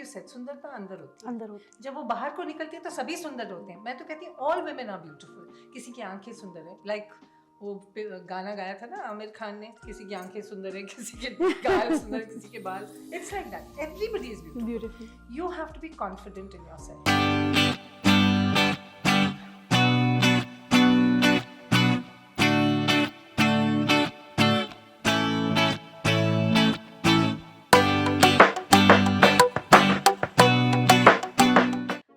you said, सुंदरता अंदर होती है, अंदर होती जब वो बाहर को निकलती है तो सभी सुंदर होते हैं. मैं तो कहती हूँ all women are beautiful. किसी की आंखें सुंदर है, like वो गाना गाया था ना आमिर खान ने, किसी की आंखें सुंदर है, किसी के गाल सुंदर है, किसी के बाल. It's like that. Everybody is beautiful. Beautiful. You have to be confident in yourself.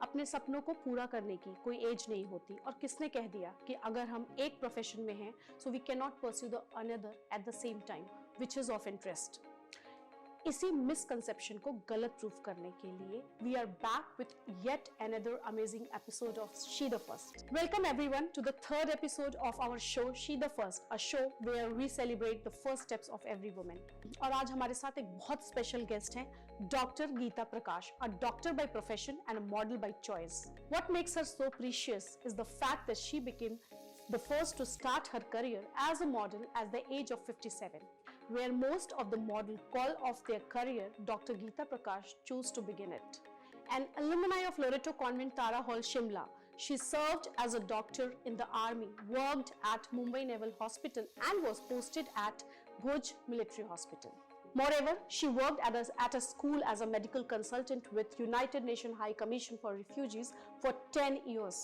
अपने सपनों को पूरा करने की कोई एज नहीं होती. और किसने कह दिया कि अगर हम एक प्रोफेशन में हैं so we can not pursue the another at the same time which is of interest. इसी मिसकंसेप्शन को गलत प्रूफ करने के लिए we are back with yet another amazing episode of she the first. Welcome everyone to the third episode of our show she the first, a show where we celebrate the first steps of every woman. और आज हमारे साथ एक बहुत special guest हैं, Dr. Gita Prakash, a doctor by profession and a model by choice. What makes her so precious is the fact that she became the first to start her career as a model at the age of 57. Where most of the models call off their career, Dr. Gita Prakash chose to begin it. An alumni of Loreto Convent Tara Hall, Shimla, she served as a doctor in the army, worked at Mumbai Naval Hospital and was posted at Bhuj Military Hospital. Moreover, she worked at a school as a medical consultant with United Nations High Commission for Refugees for 10 years.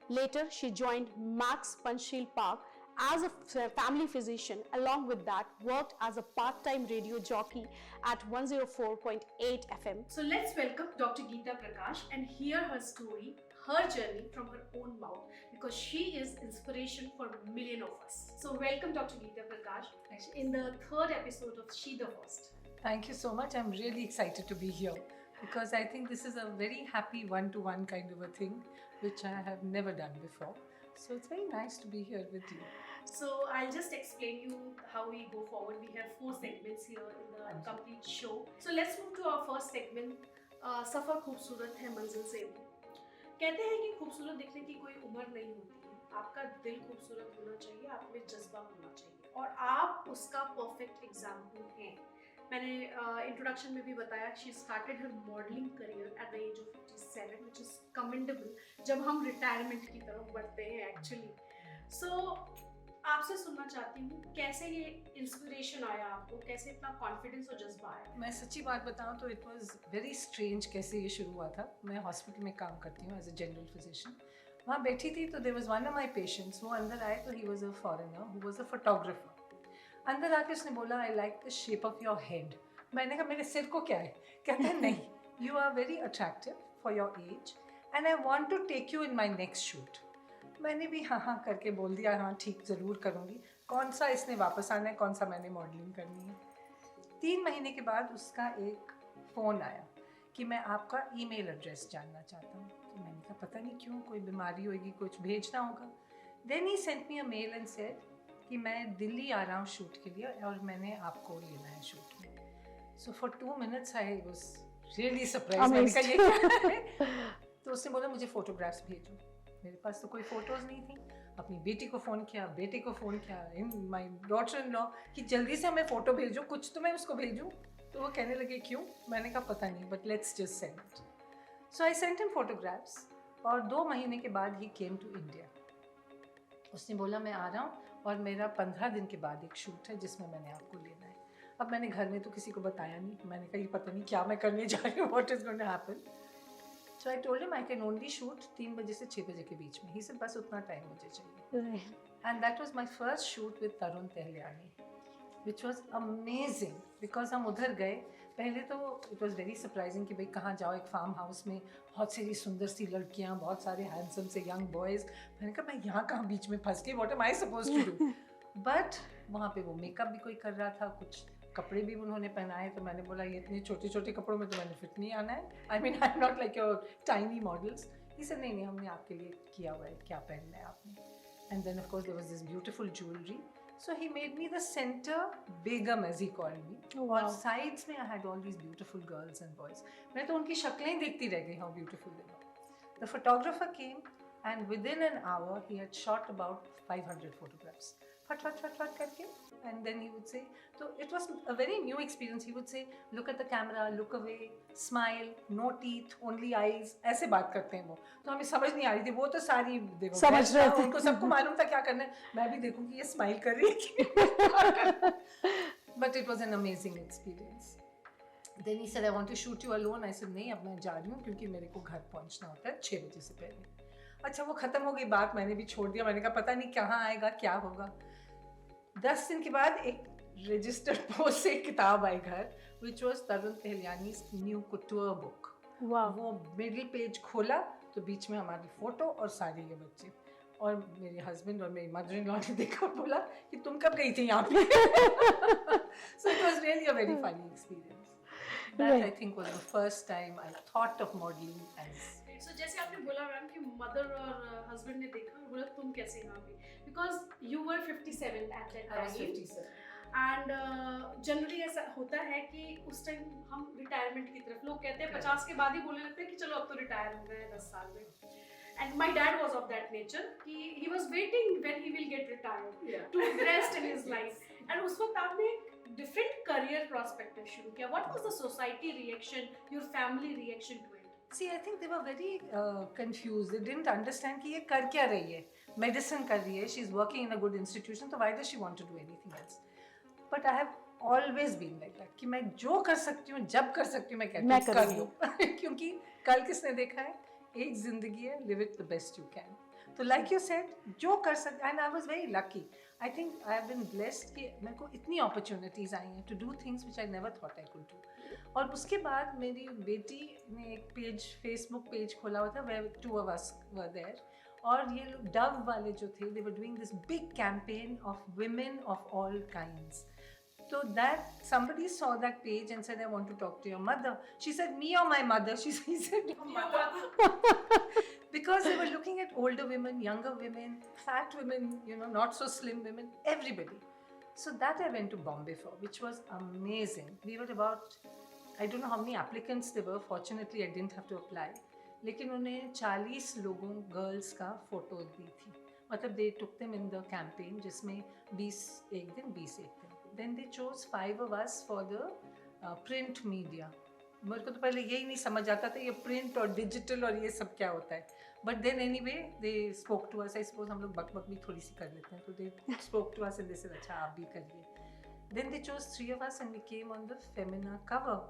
Later, she joined Max Panchsheel Park as a family physician. Along with that, worked as a part-time radio jockey at 104.8 FM. So let's welcome Dr. Gita Prakash and hear her story, her journey from her own mouth, because she is inspiration for millions of us. So welcome Dr. Gita Prakash in the third episode of She the First. Thank you so much. I'm really excited to be here because I think this is a very happy one-to-one kind of a thing which I have never done before. So it's very nice to be here with you. So I'll just explain you how we go forward. We have 4 segments here in the complete show. So let's move to our first segment. सफर खूबसूरत है मंजिल से. कहते हैं कि खूबसूरत दिखने की कोई उम्र नहीं होती है. आपका दिल खूबसूरत होना चाहिए, आप में जज्बा होना चाहिए, और आप उसका परफेक्ट एग्जाम्पल हैं. मैंने इंट्रोडक्शन में भी बताया, she started her modelling career at the age of 57, which is commendable जब हम रिटायरमेंट की तरफ बढ़ते हैं एक्चुअली. सो आपसे सुनना चाहती हूँ, कैसे ये इंस्पिरेशन आया आपको, कैसे इतना कॉन्फिडेंस और जज्बा आया? मैं सच्ची बात बताऊँ तो इट वाज वेरी स्ट्रेंज कैसे ये शुरू हुआ था. मैं हॉस्पिटल में काम करती हूँ एज अ जनरल फिजिशियन. वहाँ बैठी थी तो there was one of my patients. वो अंदर आए तो he was a foreigner who was a photographer. अंदर आके उसने बोला I like the shape of your head. मैंने कहा मेरे सिर को क्या है? कहते हैं नहीं, you are very attractive for your age and I want to take you in my next shoot. मैंने भी हाँ करके बोल दिया, हाँ ठीक ज़रूर करूँगी. कौन सा इसने वापस आना है, कौन सा मैंने मॉडलिंग करनी है. 3 महीने के बाद उसका एक फ़ोन आया कि मैं आपका ईमेल एड्रेस जानना चाहता हूँ. तो मैंने कहा पता नहीं क्यों, कोई बीमारी होगी, कुछ भेजना होगा. Then he sent me a mail and said कि मैं दिल्ली आ रहा हूँ शूट के लिए और मैंने आपको लेना है शूट में. So for 2 minutes I was really surprise. मैंने कहा ये क्या है? तो उसने बोला मुझे फ़ोटोग्राफ्स भेजो. मेरे पास तो कोई फ़ोटोज़ नहीं थी. अपनी बेटी को फ़ोन किया, बेटे को फ़ोन किया, इन माई डॉटर इन लॉ कि जल्दी से हमें फ़ोटो भेजो, कुछ तो मैं उसको भेजूँ. तो वो कहने लगे क्यों? मैंने कहा पता नहीं, but let's just send it. So I sent him photographs और 2 महीने के बाद ही केम टू इंडिया. उसने बोला मैं आ रहा हूँ और मेरा 15 दिन के बाद एक शूट है जिसमें मैंने आपको लेना है. अब मैंने घर में तो किसी को बताया नहीं. मैंने कहा ये पता नहीं क्या मैं करने जा रही हूँ, what is going to happen. So I told him I can only shoot 3 बजे से 6 बजे के बीच में. ही सेड बस उतना टाइम मुझे चाहिए. And that was my first shoot with Tarun Tahaliyani, which was amazing because हम उधर गए. पहले तो इट वाज वेरी सरप्राइजिंग कि भाई कहाँ जाओ, एक फार्म हाउस में बहुत सारी सुंदर सी लड़कियाँ, बहुत सारे हैंडसम से यंग बॉयज़. मैंने कहा मैं यहाँ कहाँ बीच में फंस गई, what am I supposed to do. But वहाँ पे वो मेकअप भी कोई कर रहा था, कुछ कपड़े भी उन्होंने पहनाए. तो मैंने बोला ये इतने छोटे छोटे कपड़ों में तो मैंने फिट नहीं आना है. I mean I am not like your tiny models. इसे नहीं हमने आपके लिए किया हुआ है, क्या पहनना है आपने. And then of course there was this beautiful jewellery. So he made me the center begum as he called me. Oh, wow. और sides में I had all these beautiful girls and boys. मैं तो उनकी शक्लें देखती रह गई, how beautiful they were. The photographer came and within an hour he had shot about 500 photographs. फट करके, and then he would say, so it was a very new experience. He would say, look at the camera, look away, smile, no teeth, only eyes. ऐसे बात करते हैं वो, तो हमें समझ नहीं आ रही थी, वो तो सारी देखो समझ रहे थे, उनको सबको मालूम था क्या करना है, मैं भी देखूंगी ये स्माइल कर रही है but it was an amazing experience. Then he said, I want to shoot you alone. I said, नहीं, अब मैं जा रही हूँ क्योंकि मेरे को घर पहुँचना होता है 6 बजे से पहले. अच्छा, वो ख़त्म हो गई बात, मैंने भी छोड़ दिया. मैंने कहा पता नहीं कहाँ आएगा, क्या होगा. 10 दिन के बाद एक रजिस्टर्ड पोस्ट से किताब आई घर, which was Tarun Tahiliani's new couture book. वो मिडिल पेज खोला तो बीच में हमारी फोटो और सारे ये बच्चे, और मेरे हस्बैंड और मेरी मदर इन लॉ ने देखा, बोला कि तुम कब गई थी यहाँ पे. So it was really a very funny experience. That I think was the first time I thought of modeling as. So जैसे आपने बोला मैम कि मदर और हस्बैंड ने देखा और बोला तुम कैसे यहाँ पे, because you were 57 at that time. I was 57. And generally ऐसा होता है कि उस टाइम हम रिटायरमेंट की तरफ, लोग कहते हैं 50 के बाद ही बोलने लगते हैं कि चलो अब तो रिटायर हो गए 10 साल में. And my dad was of that nature. He was waiting when he will get retired to rest in his life. And उस वक्त आपने different career prospective शुरू किया. What was the society reaction, your family reaction to it? See, I think they were very confused. They didn't understand कि ये कर क्या रही है. Medicine कर रही है. She's working in a good institution. So why does she want to do anything else? But I have always been like that. कि मैं जो कर सकती हूँ, जब कर सकती हूँ, मैं कहती हूँ कर लो. क्योंकि कल किसने देखा है, एक जिंदगी है, live it the best you can. तो like you said, जो कर सकते, and I was very lucky. I think I have been blessed कि मेरे को इतनी opportunities आई हैं to do things which I never thought I could do. और उसके बाद मेरी बेटी ने एक पेज, Facebook पेज खोला हुआ था, where 2 of us were there. और ये लोग डव वाले जो थे, they were doing this big campaign of women of all kinds. So that somebody saw that page and said, I want to talk to your mother. She said, me or my mother? He said, your mother. Because they were looking at older women, younger women, fat women, you know, not so slim women, everybody. So that I went to Bombay for, which was amazing. We were about, I don't know how many applicants there were. Fortunately, I didn't have to apply. लेकिन उन्हें 40 लोगों, girls का photo दी थी. मतलब they took them in the campaign, जिसमें 20 एक दिन, 20 एक दिन. Then they chose 5 of us for the print media. मेरे को तो पहले यही नहीं समझ आता था ये प्रिंट और डिजिटल और ये सब क्या होता है. But then anyway, they spoke to us. I suppose हम लोग बक भी थोड़ी सी कर लेते हैं, तो they spoke to us and they said, अच्छा आप भी करिए. Then they chose 3 of us and we came on the Femina cover.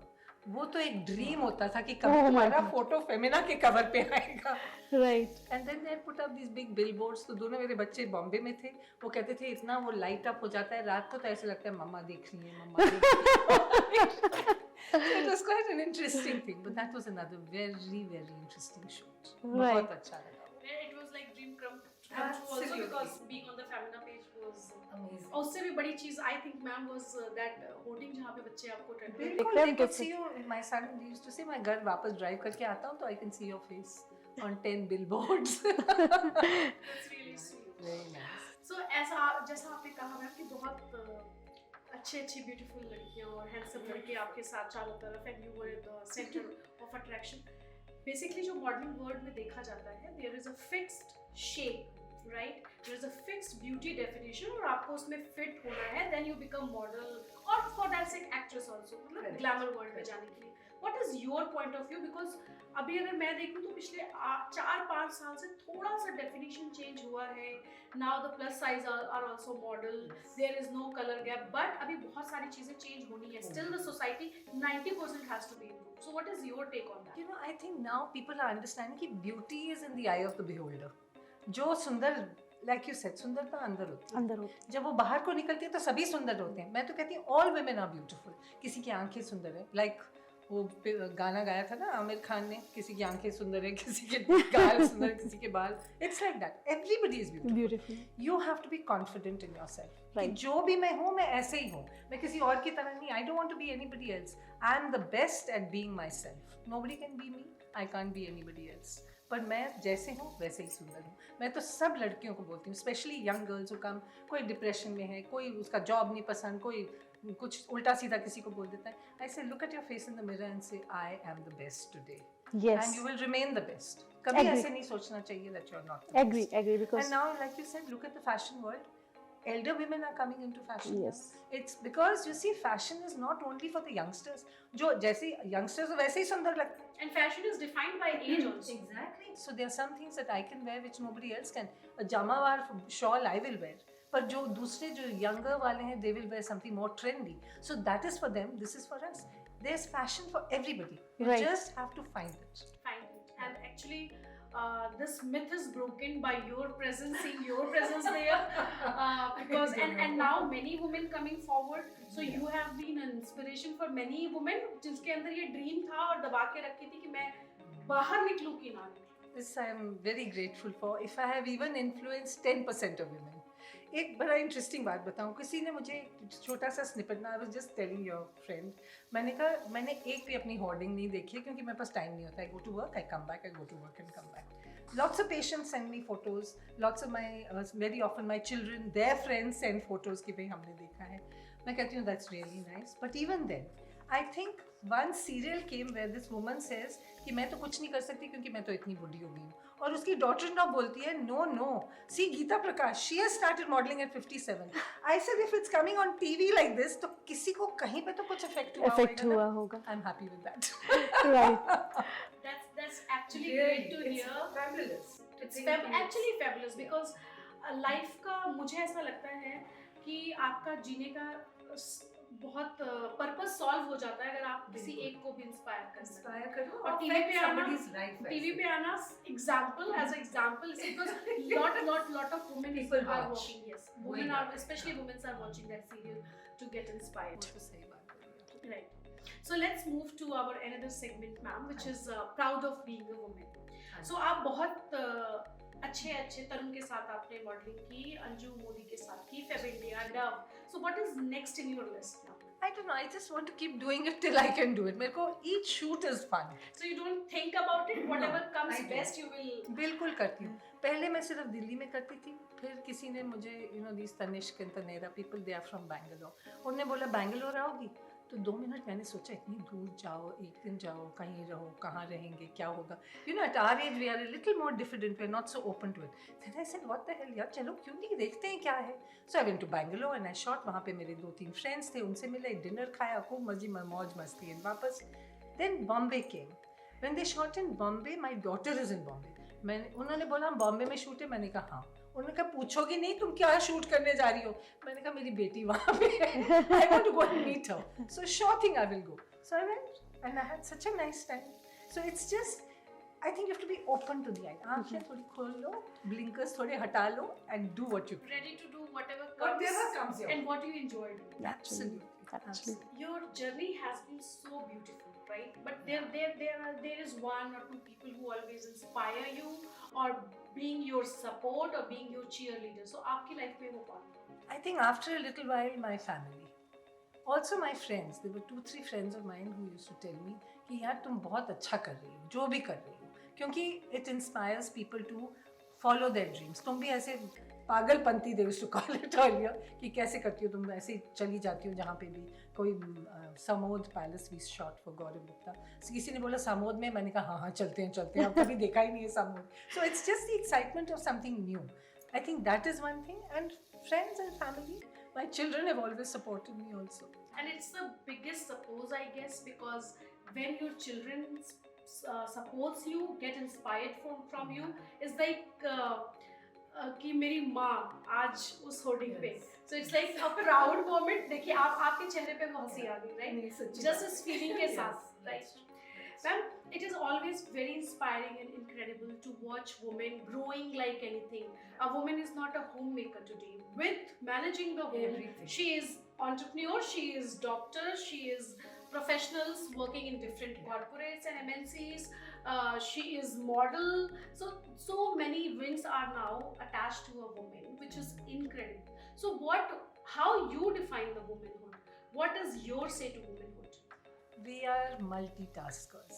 वो तो एक ड्रीम होता था कि कभी तुम्हारा फोटो फेमिना के कवर पे आएगा. Right. And then they put up this big billboards. तो दोनों मेरे बच्चे बॉम्बे में थे, वो कहते थे इतना वो लाइट अप हो जाता है रात को, तो ऐसे लगता है मम्मा देख रही है, मम्मा देख रही है. It was quite an interesting thing, but that was another very very interesting shoot. बहुत अच्छा लगा. It was like dream come true also because being on the Femina page was amazing. उससे भी बड़ी चीज I think ma'am was that hoarding जहाँ पे बच्चे आपको बिल्कुल, they could see you. My son used to say, मैं घर वापस ड्राइव करके आता हूँ तो I can see your face on 10 billboards. That's really sweet. Very nice. So ऐसा जैसा आपने कहा मैम कि बहुत अच्छी ब्यूटीफुल लड़कियाँ और हैंडसम लड़के आपके साथ चारों तरफ, and you were the center of attraction. Basically जो मॉडलिंग वर्ल्ड में देखा जाता है, there is a fixed shape, right, there is a fixed beauty definition, और आपको उसमें फिट होना है, देन यू बिकम मॉडल और for that sake actress also, मतलब ग्लैमर वर्ल्ड में जाने के लिए. What is your point of view? Because अभी अगर मैं देखूं तो पिछले 4-5 साल से थोड़ा सा डेफिनेशन चेंज हुआ है. Now the plus size are also model, there is no colour gap, but अभी बहुत सारी चीजें चेंज होनी है. Still the society 90% has to be improved. So what is your take on that? You know, I think now people are understanding कि beauty is in the eye of the beholder. जो सुंदर, like you said, सुंदरता अंदर होती है. अंदर होती है. जब वो बाहर को निकलती है तो सभी सुंदर होते हैं. मैं तो कहती हूँ all women are beautiful. किसी की आंखें सुंदर है, like वो गाना गाया था ना आमिर खान ने, किसी की आंखें सुंदर है, किसी के गाल सुंदर है, किसी के बाल. It's like that. Everybody is beautiful. You have to be confident in yourself. कि जो भी मैं हूँ मैं ऐसे ही हूँ, मैं किसी और की तरह नहीं. I don't want to be anybody else. I am the best at being myself. Nobody can be me. I can't be anybody else. पर मैं जैसे हूँ वैसे ही सुंदर हूँ. मैं तो सब लड़कियों को बोलती हूँ, स्पेशली यंग गर्ल्स जो कम, कोई डिप्रेशन में है, कोई उसका जॉब नहीं पसंद, कोई कुछ उल्टा सीधा किसी को बोल देता है. I say, look at your face in the mirror and say, I am the best today. Yes. And you will remain the best. कभी ऐसे नहीं सोचना चाहिए that you're not the best. Agree, because and now, like you said, look at the fashion world. elder women are coming into fashion. Yes. Now. It's because you see, fashion is not only for the youngsters. जो जैसे youngsters तो वैसे ही सुंदर लगते हैं. And fashion is defined by age also. Exactly. So there are some things that I can wear which nobody else can. A jamawar shawl I will wear. पर जो दूसरे जो younger वाले हैं, they will wear something more trendy. So that is for them. This is for us. There's fashion for everybody. You Right. just have to find it. Find it. And actually, this myth is broken by your presence, seeing your presence there, because and now many women coming forward. So you have been an inspiration for many women जिनके अंदर ये dream था और दबा के रखी थी कि मैं बाहर निकलूं कि ना निकलूं. This I am very grateful for. If I have even influenced 10% of women. एक बड़ा इंटरेस्टिंग बात बताऊँ, किसी ने मुझे छोटा सा स्निपेट ना, I was just telling your friend, मैंने कहा मैंने एक भी अपनी होर्डिंग नहीं देखी है क्योंकि मेरे पास टाइम नहीं होता. I go to work, I come back, I go to work and come back. Lots of patients send me photos. Lots of my very often my children, their friends send photos कि भाई हमने देखा है. मैं कहती हूँ that's really nice. But even then, I think one serial came where this woman says कि मैं तो कुछ नहीं कर सकती क्योंकि मैं तो इतनी बुढ़ी हो गई हूँ. और उसकी डॉटर इन लॉ बोलती है no, see Gita Prakash, she has started modeling at 57. I said if it's coming on TV like this तो किसी को कहीं पे तो कुछ effect हुआ होगा. I'm happy with that. Right. That's actually Really, great to hear. It's fabulous. It's actually fabulous because life का मुझे ऐसा लगता है कि आपका जीने का बहुत पर्पस सॉल्व हो जाता है अगर आप किसी एक को भी इंस्पायर करो. और टीवी पे आना example because lot of women People are watch. watching. Yes, women are, especially women are watching that serial to get inspired. सही बात है. Right. So let's move to our another segment, ma'am, which is proud of being a woman. So आप बहुत अच्छे तरुण के साथ आपने modelling की, अंजू मोदी के साथ की, Feb India, Dove. So what is next in your list now? I don't know. I just want to keep doing it till I can do it. मेरे को each shoot is fun. So you don't think about it. Whatever comes I do. best, you will. बिल्कुल करती हूँ. पहले मैं सिर्फ दिल्ली में करती थी, फिर किसी ने मुझे these Tanishq and तनेरा people, they are from Bangalore. उन्होंने बोला बैंगलोर आओगी? तो 2 मिनट मैंने सोचा इतनी दूर जाओ, एक दिन जाओ, कहीं रहो, कहाँ रहेंगे, क्या होगा. At our age we are a little more diffident, we are not so open to it. Then I said what the hell यार, चलो क्यों नहीं देखते हैं क्या है. So I went to Bangalore and I shot. वहाँ पे मेरे 2-3 friends थे, उनसे मिले, डिनर खाया, खूब मौज मस्ती and वापस. Then Bombay came. When they shot in Bombay, my daughter is in Bombay. उन्होंने बोला हम बॉम्बे में शूट है. मैंने कहा हाँ. उन्होंने कहा पूछोगी नहीं तुम क्या शूट करने जा रही हो. मैंने कहा मेरी बेटी वहाँ पे है. I want to go and meet her. So sure thing I will go. So I went and I had such a nice time. So it's just, I think you have to be open to the idea. आँखें थोड़ी खोल लो, blinkers थोड़े हटा लो and do what you can. Ready to do whatever comes your and what you enjoy doing. Absolutely. Your journey has been so beautiful, right? But there is one or two people who always inspire you or being your support or being your cheerleader. So आपकी life में वो कौन है? I think after a little while my family. Also my friends. There were 2-3 friends of mine who used to tell me कि यार तुम बहुत अच्छा कर रही हो, जो भी कर रही हो. क्योंकि it inspires people to follow their dreams. तुम भी ऐसे पागलपंती they used to call it earlier कि कैसे करती हो तुम, ऐसे ही चली जाती हो जहाँ पे भी. कोई Samod palace we shot for गौरव गुप्ता. किसी ने बोला समोद में, मैंने कहा हाँ चलते हैं अब कभी देखा ही नहीं है Samod. So it's just the excitement of something new. I think that is one thing. And friends and family, my children have always supported me also. And it's the biggest support, I guess, because when your children supports you, get inspired from you, it's like कि मेरी माँ आज उस hoarding पे. So it's like a proud moment. देखिए आपके चेहरे पे वो हंसी आ गई, right? Just इस feeling के साथ, right? Ma'am, it is always very inspiring and incredible to watch women growing like anything. A woman is not a homemaker today. With managing the home, Everything. she is entrepreneur, she is doctor, she is professionals working in different corporates and MNCs. She is model. So many wings are now attached to a woman, which is incredible. So how you define the womanhood? What is your say to womanhood? We are multitaskers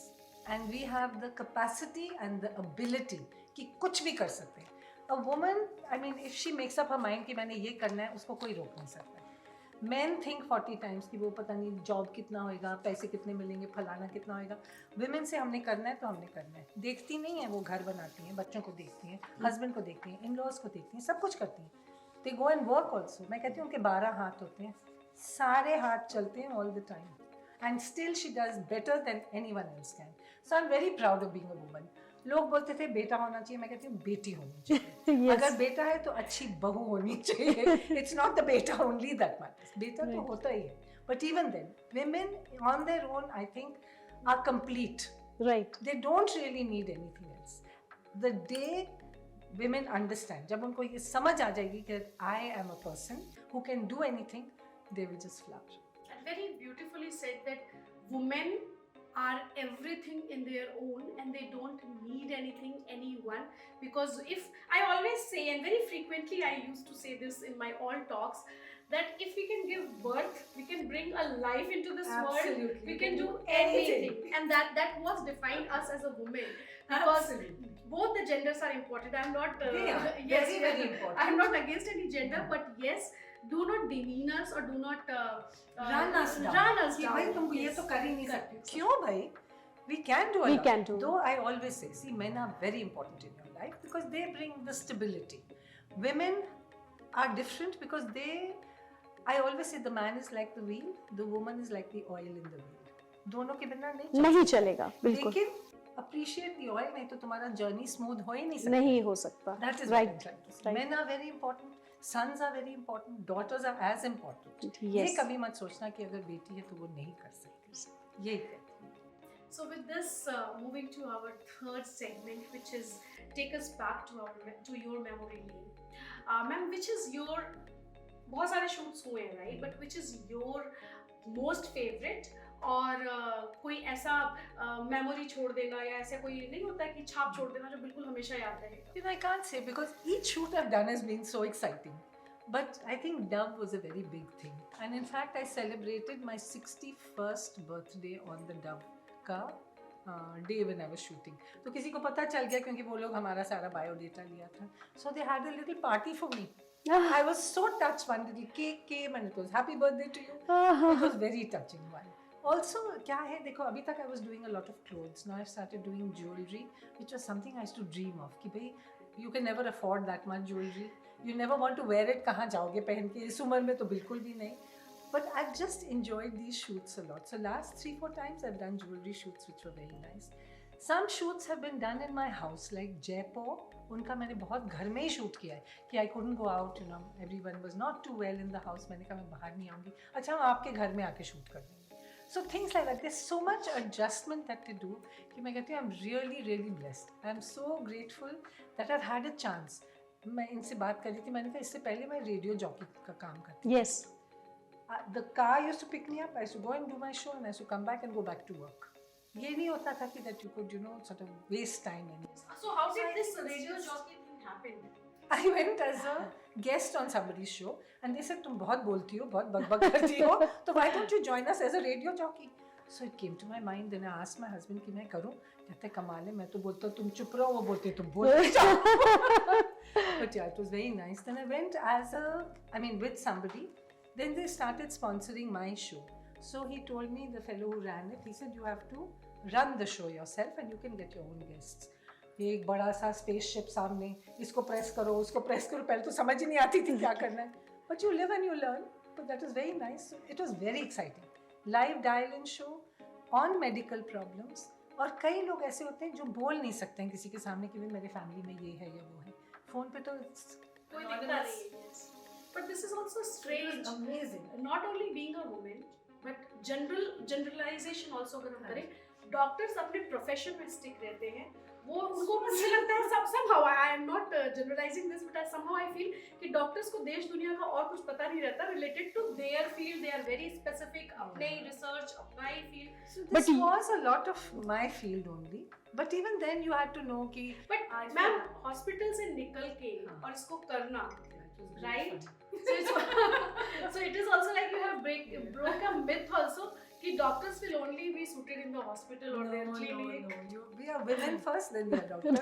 and we have the capacity and the ability कि कुछ भी कर सकते हैं. A woman, I mean, if she makes up her mind कि मैंने ये करना है, उसको कोई रोक नहीं सकता. Men think 40 times कि वो पता नहीं जॉब कितना होएगा, पैसे कितने मिलेंगे, फलाना कितना होएगा. Women से हमने करना है तो हमने करना है. देखती नहीं है, वो घर बनाती हैं, बच्चों को देखती हैं, हस्बैंड को देखती हैं, इन-लॉज को देखती हैं, सब कुछ करती हैं. they go and work also. मैं कहती हूँ उनके 12 हाथ होते हैं, सारे हाथ चलते हैं all the time, and still she does better than anyone else can. So I'm very proud of being a woman. लोग बोलते थे बेटा होना चाहिए, मैं कहती हूँ बेटी होनी चाहिए. Yes. अगर बेटा है तो अच्छी बहू होनी चाहिए. It's not the बेटा only that matters. बेटा तो Right. होता ही है. But even then, women on their own, I think, are complete. Right. They don't really need anything else. The day women understand, जब उनको ये समझ आ जाएगी कि I am a person who can do anything, they will just flourish. And very beautifully said that women are everything in their own and they don't need anything, anyone. Because if I always say, and very frequently I used to say this in my all talks, that if we can give birth, we can bring a life into this Absolutely. world, we can do anything. anything. And that was defined us as a woman. Because Absolutely. both the genders are important. I'm not They are yes, very, very important. I'm not against any gender, but yes, do not demean us or do not Run us down. Run us कि down. भाई तुम ये Yes. तो कर ही नहीं सकते. क्यों भाई? We can do a We lot. can do. Though I always say, see, men are very important in your life because they bring the stability. Women are different because I always say the man is like the wheel, the woman is like the oil in the wheel. दोनों के बिना नहीं नहीं चलेगा, बिल्कुल लेकिन appreciate the oil, नहीं तो तुम्हारा journey smooth हो ही नहीं सकता. नहीं हो सकता. That is Right. what I'm trying to say. Right. Men are very important, sons are very important, daughters are as important. ये Yes. कभी मत सोचना कि अगर बेटी है तो वो नहीं कर सकती. यही कहती हूँ. So with this, moving to our third segment, which is take us back to your memory lane. Ma'am, which is your बहुत सारे shoots हुए हैं, right? But which is your most favorite? और कोई ऐसा memory छोड़ देना या ऐसा कोई नहीं होता है कि छाप छोड़ देना जो बिल्कुल हमेशा याद रहेगा? You know, I can't say because each shoot I've done has been so exciting. But I think Dove was a very big thing. And in fact, I celebrated my 61st birthday on the Dove का day when I was shooting. तो किसी को पता चल गया क्योंकि वो लोग हमारा सारा बायोडेटा लिया था. So they had a little party for me. I was so touched. One little cake came and it was happy birthday to you. It was very touching one. Also, क्या है देखो अभी तक I was doing a lot of clothes. Now I've started doing jewelry, which was something I used to dream of. कि भाई you can never afford that much jewelry. You never want to wear it. कहाँ जाओगे पहन के? इस उम्र में तो बिल्कुल भी नहीं. But I've just enjoyed these shoots a lot. So last 3-4 times I've done jewelry shoots which were very nice. Some shoots have been done in my house, like Jaipur. उनका मैंने बहुत घर में ही शूट किया है कि I couldn't go out, you know, everyone was not too well in the house. मैंने कहा मैं बाहर नहीं आऊँगी. अच्छा हम आपके घर में आके शूट कर देंगे. So things like that. There's so much adjustment that they do कि मैं कहती हूँ I'm really really blessed. I'm so grateful that I've had a chance. मैं इनसे बात कर रही थी, मैंने कहा इससे पहले मैं रेडियो जॉकी का काम करती थी. Yes. The car used to pick me up. I used to go and do my show, and I used to come back and go back to work. ये नहीं होता था कि that you could, you know, sort of waste time in it. So how did this radio jockey thing happen? I went as a guest on somebody's show, and they said तुम बहुत बोलती हो, बहुत बकबक करती हो, तो why don't you join us as a radio jockey? So it came to my mind. Then I asked my husband कि मैं करूँ. कहते कमाल है, मैं तो बोलता हूँ तुम चुप रहो, वो बोलते तुम बोलते जाओ. But yeah, it was very nice. Then I went with somebody. Then they started sponsoring my show. So he told me, the fellow who ran it, he said you have to run the show yourself and you can get your own guests. ये एक बड़ा सा spaceship सामने, इसको press करो, उसको press करो, पहले तो समझ ही नहीं आती थी क्या करना है. But you live and you learn. But that was very nice. It was very exciting. Live dial-in show on medical problems. और कई लोग ऐसे होते हैं जो बोल नहीं सकते हैं किसी के सामने कि भाई मेरे फैमिली में ये है या वो है. फोन पे तो कोई दिखता नहीं है. Yes. But this is also strange. amazing. Not only being a woman, but generalization also अगर हम करें, डॉक्टर्स अपने प्रोफेशन में स्टिक रहते हैं. वो उनको मुझे लगता है somehow I am not generalizing this, but somehow I feel कि डॉक्टर्स को देश दुनिया का और कुछ पता नहीं रहता related to their field. They are very specific. अपने research, अपना ही field. So this was a lot of my field only. But even then you had to know कि. But मैम हॉस्पिटल से निकल के और इसको करना, right? So it is also like you have broke a myth also कि doctors will only be suited in the hospital or their clinic. No. We are women first, then we are doctors.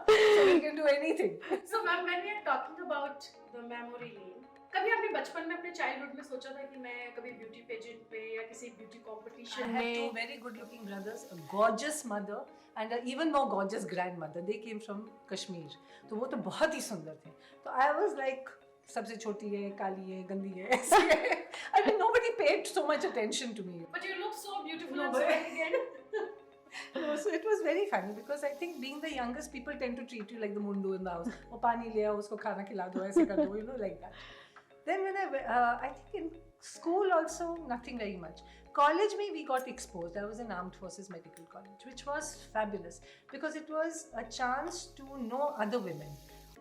So we can do anything. So ma'am, when we are talking about the memory lane, कभी आपने बचपन में अपने childhood में सोचा था कि मैं कभी ब्यूटी पेजेंट पे या किसी ब्यूटी कंपटीशन में? I had 2 very good-looking brothers, a gorgeous mother and an even more gorgeous grandmother. They came from Kashmir. तो वो तो बहुत ही सुंदर थे. तो I was like सबसे छोटी है, काली है, गंदी है, ऐसी है. I mean, nobody paid so much attention to me. But you look so beautiful No, and so but- elegant. No, so it was very funny because I think being the youngest, people tend to treat you like the mundu in the house. वो पानी ले आओ, उसको खाना खिला दो, ऐसे कर दो, you know, like that. Then when I think in school also nothing very much. College में we got exposed. I was in Armed Forces Medical College, which was fabulous because it was a chance to know other women.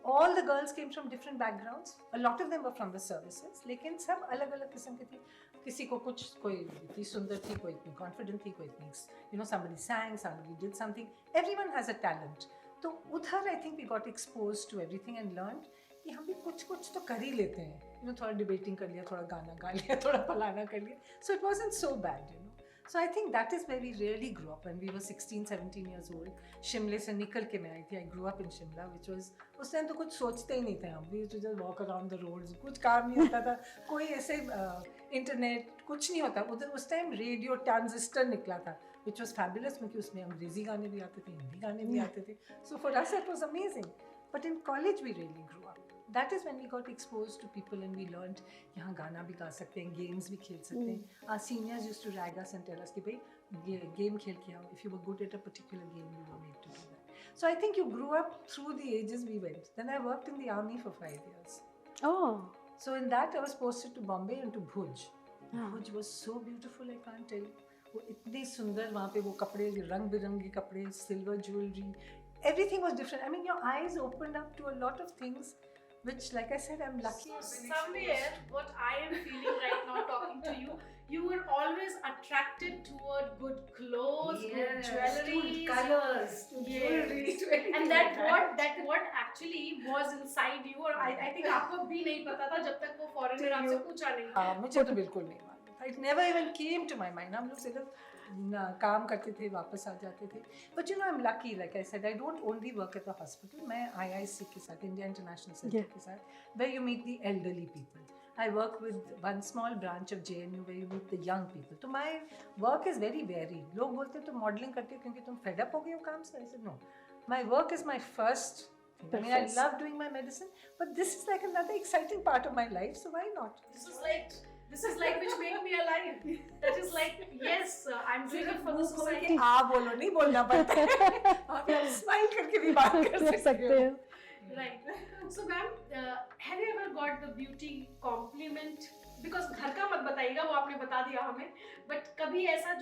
All the girls came from different backgrounds. A lot of them were from the services. लेकिन सब अलग-अलग किस्म की थी. किसी को कुछ, कोई इतनी सुंदर थी, कोई इतनी confident थी, कोई इतनी, you know, somebody sang, somebody did something. Everyone has a talent. तो उधर I think we got exposed to everything and learned कि हम भी कुछ तो कर ही लेते हैं. You know, थोड़ा debating कर लिया, थोड़ा गाना गा लिया, थोड़ा फलाना कर लिया. So it wasn't so bad, you know. So I think that is where we really grew up when we were 16, 17 years old. शिमले से निकल के मैं आई थी. I grew up in Shimla, which was, उस टाइम तो कुछ सोचते ही नहीं थे हम. We used to just walk around the roads. कुछ काम नहीं होता था. कोई ऐसे इंटरनेट कुछ नहीं होता. उधर उस टाइम रेडियो ट्रांजिस्टर निकला था, which was fabulous क्योंकि उसमें अंग्रेजी गाने भी आते थे, हिंदी गाने भी आते थे. So for us it was amazing. But in college we really grew up. That is when we got exposed to people and we learned यहाँ गाना भी गा सकते हैं, games भी खेल सकते हैं. Our seniors used to rag us and tell us कि भाई game खेल के आओ. If you were good at a particular game, you were made to do that. So I think you grew up through the ages we went. Then I worked in the army for 5 years. Oh. So in that I was posted to Bombay and to Bhuj. Ah. Bhuj was so beautiful, I can't tell you. वो इतनी सुंदर वहाँ पे वो कपड़े, रंग बिरंगे कपड़े, silver jewelry, everything was different. I mean, your eyes opened up to a lot of things, which, like I said, I'm lucky. So I've been somewhere, exposed. what I am feeling right now talking to you, you were always attracted toward good clothes, good jewelry, to colors, to Yes. jewelry, to anything and like that what actually was inside you. और I think आपको भी नहीं पता था जब तक वो foreigner Till आपसे you- पूछा नहीं. हाँ, मुझे तो बिल्कुल नहीं मालूम था. It never even came to my mind. हम लोग सिर्फ काम करते थे, वापस आ जाते थे. But you know, I'm lucky. Like I said, I don't only work at the hospital. मैं IIC के साथ, India International Center के साथ, where you meet the elderly people. I work with one small branch of JNU where you meet the young people. So my work is very varied. लोग बोलते हैं तुम modeling करते हो क्योंकि तुम fed up हो गए हो काम से. I said no. My work is my first thing. I mean, I Preference. love doing my medicine, but this is like another exciting part of my life. So why not? This is like which made me alive. That is like, yes, I'm doing it for the society. आ बोलो, नहीं बोलना पड़ता है. आप smile करके भी बात कर सकते हो. Right. So ma'am, have you ever got the beauty compliment? Because घर का मत बताइएगा, वो आपने बता दिया हमें. But कभी ऐसा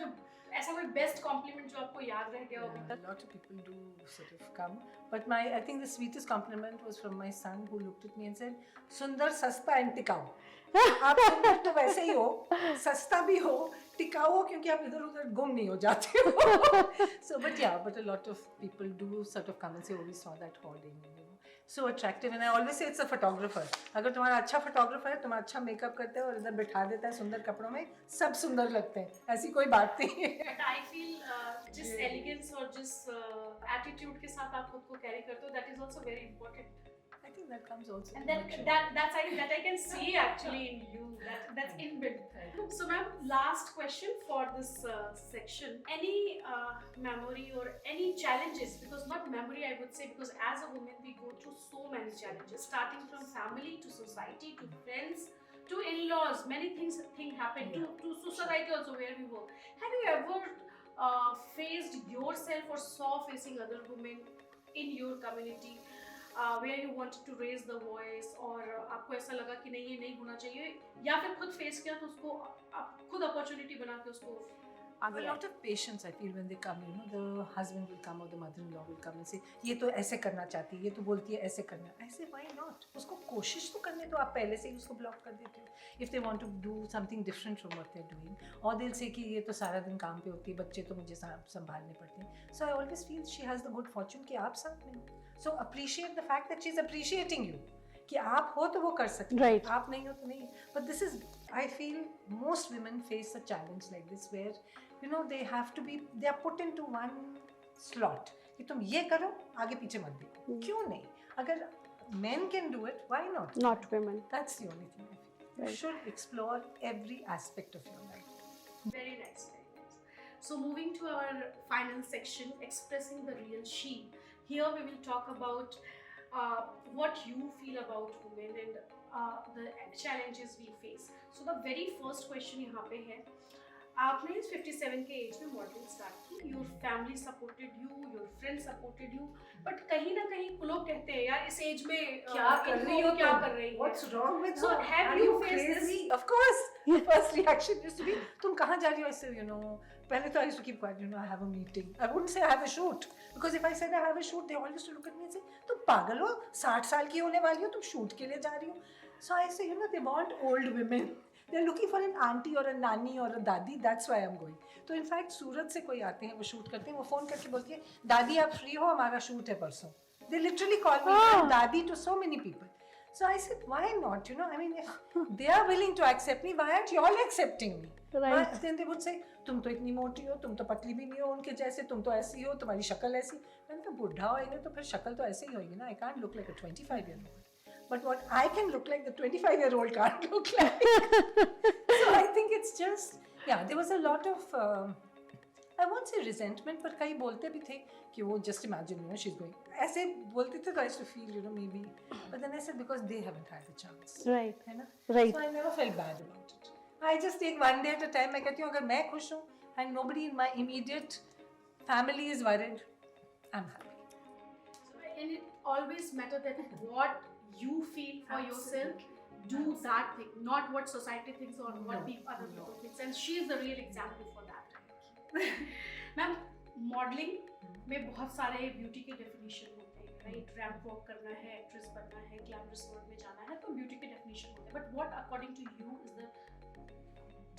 कोई best compliment जो आपको याद रह गया हो अभी A तक? lot of people do sort of come, but I think the sweetest compliment was from my son who looked at me and said, "सुंदर, सस्ता and टिकाऊ." आप सुंदर तो वैसे ही हो, सस्ता भी हो, टिकाऊ हो क्योंकि आप इधर उधर गुम नहीं हो जाते हो. So, but a lot of people do sort of come and say, "Oh, we saw that hoarding," you know, so attractive. And I always say it's a photographer. अगर तुम्हारा अच्छा photographer है, तुम अच्छा makeup करते हो और इधर बिठा देता है सुंदर कपड़ों में, सब सुंदर लगते हैं. ऐसी कोई बात नहीं है. But I feel जिस elegance और जिस attitude के साथ आप खुद को carry करते हो, that is also very important. I think that comes also. And to that maturity. that I can see actually in you. That's inbuilt. So ma'am, last question for this section. Any memory or any challenges? Because not memory, I would say, because as a woman we go through so many challenges, starting from family to society to friends to in-laws. Many things happen to society also where we work. Have you ever faced yourself or saw facing other women in your community? Where you wanted to raise the voice और आपको ऐसा लगा कि नहीं ये नहीं होना चाहिए, या फिर खुद फेस किया तो उसको आप खुद अपॉर्चुनिटी बना के उसको A lot of patience I feel when they come, you know, the husband will come or the mother-in-law will come and say, ये तो ऐसे करना चाहती है, ये तो बोलती है ऐसे करना. I say, why not? उसको कोशिश तो करने दो, आप पहले से ही उसको ब्लॉक कर देते हो. If they want to do something different from what they're doing, or they'll say कि ये तो सारा दिन काम पे होती है, बच्चे तो मुझे संभालने पड़ते हैं. So I always feel she has the good fortune कि आप साथ में हो. So appreciate the fact that she's appreciating you. कि आप हो तो वो कर सकते हैं, Right. आप नहीं हो तो नहीं. But this is, I feel most women face a challenge like this where, you know, they are put into one slot कि तुम ये करो, आगे पीछे मत देखो. क्यों नहीं? अगर men can do it, why not? Not women. That's the only thing I feel. You Right. should explore every aspect of your life. very nice, very nice. So moving to our final section, expressing the real she. Here we will talk about what you feel about women and the challenges we face. So the very first question यहाँ पे है, आपने इस 57 के as में modelling start की, your family supported you, your friend supported you, but कहीं ना कहीं लोग कहते हैं यार इस एज में क्या कर रही हो, क्या कर रही है, What's wrong with So her? have Are you you faced this? crazy? Of course. The first reaction used to be, तुम कहाँ जा रही हो? I said, पहले तो I used to keep quiet, I have a meeting. I wouldn't say I have a shoot, because if I said I have a shoot, they all used to look at me and say, तुम पागल हो? 60 साल की होने वाली हो, तुम shoot के लिए जा रही हो? So I say, they want old women. They're looking for an auntie or a nanny or a dadi. That's why I'm going. तो in fact सूरत से कोई आते हैं, वो shoot करते हैं, वो phone करके बोलती है, दादी आप free हो, हमारा shoot है परसों. They literally call me dadi to so many people. So I said, why not? I mean, if they are willing to accept me, why aren't you all accepting me? Right. Then they would say, तुम तो इतनी मोटी हो, तुम तो पतली भी नहीं हो उनके जैसे, तुम तो ऐसी हो, तुम्हारी शक्ल ऐसी. मैंने कहा बुढ़ा होएगा तो फिर शक्ल तो ऐसे ही होएगी ना. I can't look like a 25-year-old. But what I can look like, the 25-year-old can't look like. So I think it's just, there was a lot of, I won't say resentment, but कई बोलते भी थे कि वो just imagine, she's going. ऐसे बोलते थे, I used to feel, maybe. But then I said, because they haven't had the chance. Right. है ना? Right. So I never felt bad about it. I just take one day at a time. मैं कहती हूँ अगर मैं खुश हूँ and nobody in my immediate family is worried, I'm happy. So, and it always matters that what you feel for yourself, do that thing, not what society thinks or what other people thinks. And she is the real example for that. Ma'am, modeling में बहुत सारे beauty के definition होते हैं, right? Ramp walk करना है, actress बनना है, ग्लैमरस वर्ल्ड में जाना है, तो ब्यूटी के डेफिनेशन होते हैं. But what according to you is the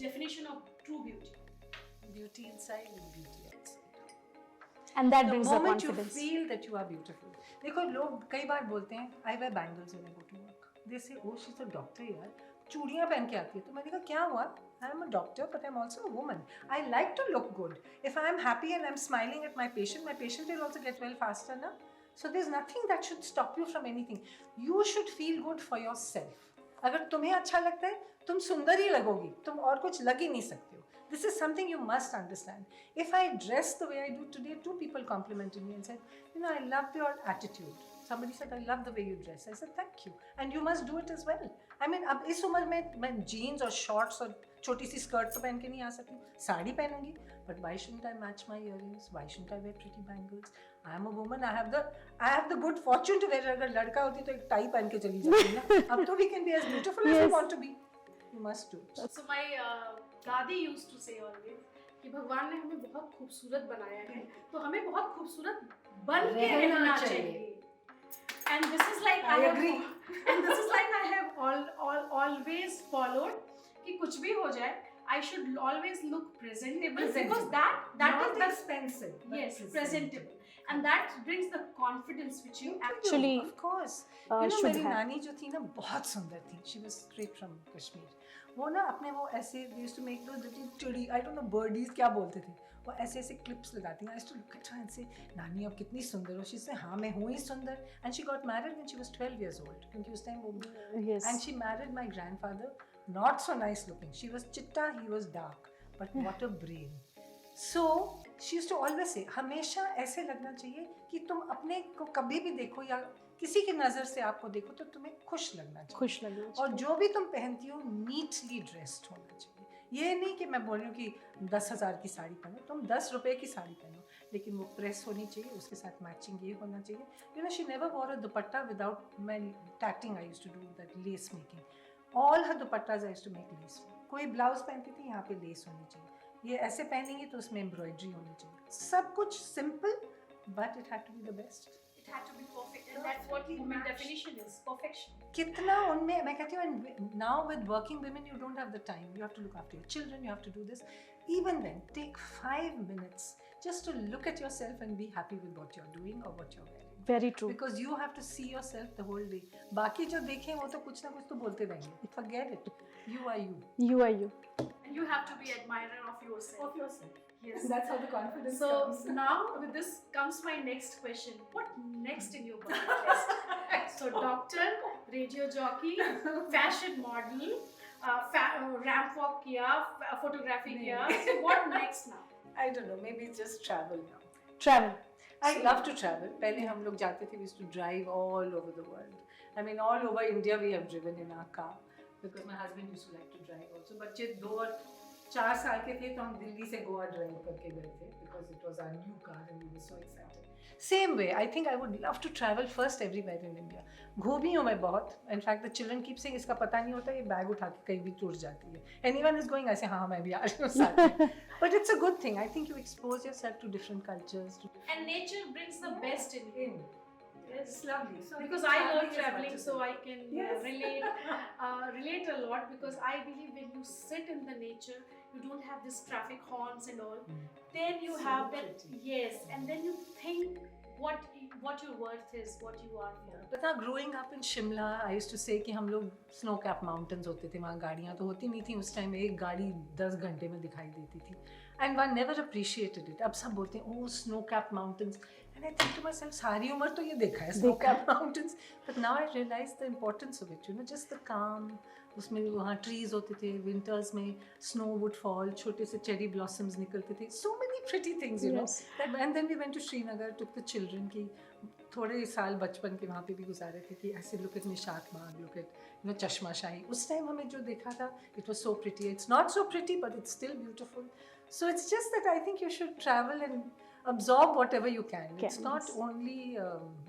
definition of true beauty? Beauty inside and beauty outside. And that The brings the moment you confidence. feel that you are beautiful. देखो लोग कई बार बोलते हैं I wear bangles when I go to work. They say, oh she's a doctor यार, चूड़ियाँ पहन के आती है. तो मैंने कहा क्या हुआ? I am a doctor but I'm also a woman. I like to look good. If I am happy and I'm smiling at my patient will also get well faster na. So there's nothing that should stop you from anything. You should feel good for yourself. अगर तुम्हें अच्छा लगता है, तुम सुंदर ही लगोगी, तुम और कुछ लग ही नहीं सकते हो. This is something you must understand. If I dress the way I do today, 2 people complimented me and said, I love your attitude. Somebody said, I love the way you dress. I said, thank you. And you must do it as well. I mean, अब इस उम्र में मैं jeans और shorts और छोटी सी skirt तो पहन के नहीं आ सकती हूँ. Sari पहनूंगी. But why shouldn't I match my earrings? Why shouldn't I wear pretty bangles? I am a woman. I have the good fortune to wear. अगर लड़का होती तो एक टाई पहन के चली जाती ना. अब तो we can be as beautiful as we want to be. You must do it. So my दादी used to say always कि भगवान ने हमें बहुत खूबसूरत बनाया है, तो हमें बहुत खूबसूरत बन के रहना चाहिए. And this is like I agree. And this is like I have always followed कि कुछ भी हो जाए, I should always look presentable. Because that not is the expensive. yes, presentable. And that brings the confidence which you Actually, of course. should मेरी have. नानी जो थी ना बहुत सुंदर थी. She was straight from Kashmir. वो ना अपने वो ऐसे they used to make those little चिड़ी, I don't know birdies क्या बोलते थे. वो ऐसे ऐसे clips लगाती हैं. I used to look at her and say, नानी अब कितनी सुंदर हो. She said, हाँ मैं हूँ ही सुंदर. And she got married when she was 12 years old. क्योंकि उस टाइम वो Yes. and she married my grandfather. Not so nice looking. She was chitta, he was dark. But what a brain. So she used to always say, हमेशा ऐसे लगना चाहिए कि तुम अपने को कभी भी देखो या किसी की नज़र से आपको देखो तो तुम्हें खुश लगना चाहिए. खुश लगना चाहिए. और जो भी तुम पहनती हो नीटली ड्रेस्ड होना चाहिए. ये नहीं कि मैं बोल रही हूँ कि 10,000 की साड़ी पहनो, तुम 10 रुपए की साड़ी पहनो, लेकिन वो प्रेस होनी चाहिए, उसके साथ मैचिंग ये होना चाहिए. She never wore a dupatta without my tatting. I used to do that lace making. All her dupattas I used to make lace. कोई ब्लाउज पहनती थी, यहाँ पे लेस होनी चाहिए. ये ऐसे पहनेंगी तो उसमें एम्ब्रॉयडरी होनी चाहिए. सब कुछ simple, but it had to be the best. It had to be perfect, and that's what women definition is, perfection. कितना उनमें मैं कहती हूँ, and now with working women you don't have the time. You have to look after your children. You have to do this. Even then, take 5 minutes just to look at yourself and be happy with what you're doing or what you're wearing. Very true. Because you have to see yourself the whole day. बाकी जो देखें वो तो कुछ ना कुछ तो बोलते रहेंगे. Forget it. You are you. You are you. And you have to be admirer of yourself. Of yourself. Yes. That's how the confidence So comes. now with this comes my next question. What next in your bucket list? So doctor, radio jockey, fashion model, ramp walk किया, photography किया. So what next now? I don't know. Maybe it's just travel now. Travel. I love to travel. पहले हम लोग जाते थे. We used to drive all over the world. I mean, all over India we have driven in our car because my husband used to like to drive also. बच्चे 2 और 4 साल के थे तो हम दिल्ली से गोवा ड्राइव करके गए थे because it was our new car and we were so excited. Same way, I think I would love to travel first everywhere in India. घूमी हूँ मैं बहुत. In fact, the children keep saying इसका पता नहीं होता ये बैग उठा के कहीं भी टूट जाती है. Anyone is going, I say हाँ मैं भी आ रही हूँ साथ में. But it's a good thing. I think you expose yourself to different cultures. And nature brings the best in you. Yes, it's lovely. So Because I love traveling, so I can Yes. relate a lot. Because I believe when you sit in the nature, you don't have this traffic horns and all. Then you So have that pretty. yes, and then you think what your worth is, what you are for. पता growing up in Shimla, I used to say कि हम लोग snow capped mountains होते थे वहाँ गाड़ियाँ तो होती नहीं थी उस टाइम एक गाड़ी 10 घंटे में दिखाई देती थी and one never appreciated it. अब सब बोलते हैं oh snow capped mountains and I think to myself सारी उम्र तो ये देखा है snow capped mountains but now I realize the importance of it, you know, just the calm. उसमें वहाँ trees होते थे winters में snow would fall छोटे से cherry blossoms निकलते थे so many pretty things, you know. And then we went to Srinagar, took the children की थोड़े साल बचपन के वहाँ पे भी गुजारे थे कि ऐसे look at Nishat Bagh, look at you know चश्मा शाही. उस टाइम हमें जो देखा था it was so pretty. It's not so pretty but it's still beautiful. So it's just that I think you should travel and absorb whatever you can. It's not only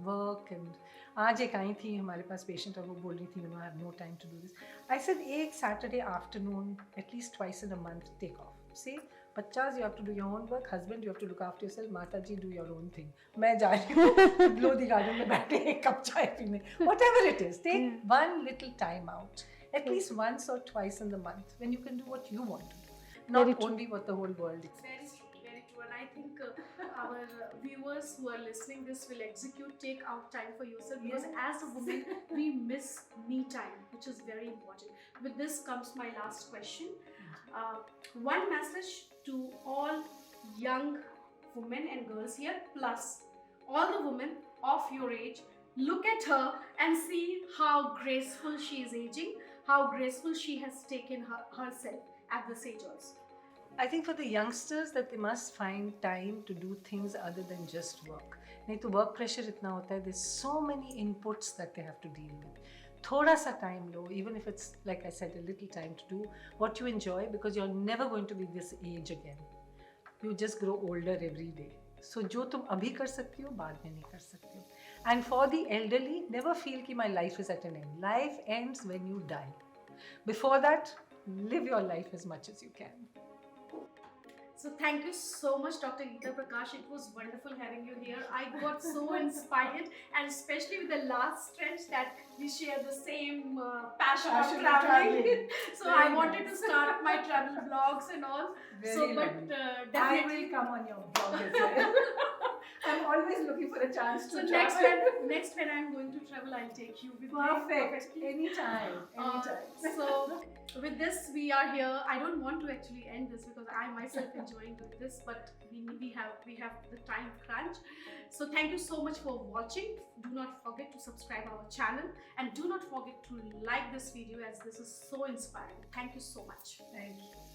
work and आज एक आई थी हमारे पास patient और वो बोल रही थी you know I have no time to do this. I said एक Saturday afternoon at least twice in a month take off. See, बच्चास you have to do your own work, husband you have to look after yourself, माता जी do your own thing. मैं जा रही हूँ Lodhi garden में बैठे एक cup चाय पीने. Whatever it is, take one little time out at least once or twice in the month when you can do what you want to do, not only what the whole world is. Very true, very true. And I think our viewers who are listening this will execute, take out time for yourself because as a woman, we miss me time, which is very important. With this comes my last question. One message to all young women and girls here, plus all the women of your age, look at her and see how graceful she is aging, how graceful she has taken herself at this age also. I think for the youngsters that they must find time to do things other than just work. नहीं तो work pressure इतना होता है, there's so many inputs that they have to deal with. थोड़ा सा time low, even if it's like I said, a little time to do what you enjoy because you're never going to be this age again. You just grow older every day. So जो तुम अभी कर सकती हो बाद में नहीं कर सकती हो. And for the elderly, never feel कि my life is at an end. Life ends when you die. Before that, live your life as much as you can. So thank you so much, Dr. Gita Prakash. It was wonderful having you here. I got so inspired, and especially with the last stretch that we share the same passion of traveling. So I wanted to start my travel vlogs and all. Definitely I will come on your blog as well. I'm always looking for a chance to travel. Next when I'm going to travel, I'll take you with me. Perfect. Anytime. So with this, we are here. I don't want to actually end this because I myself enjoying this, but we have the time crunch. So thank you so much for watching. Do not forget to subscribe our channel and do not forget to like this video as this is so inspiring. Thank you so much. Thank you.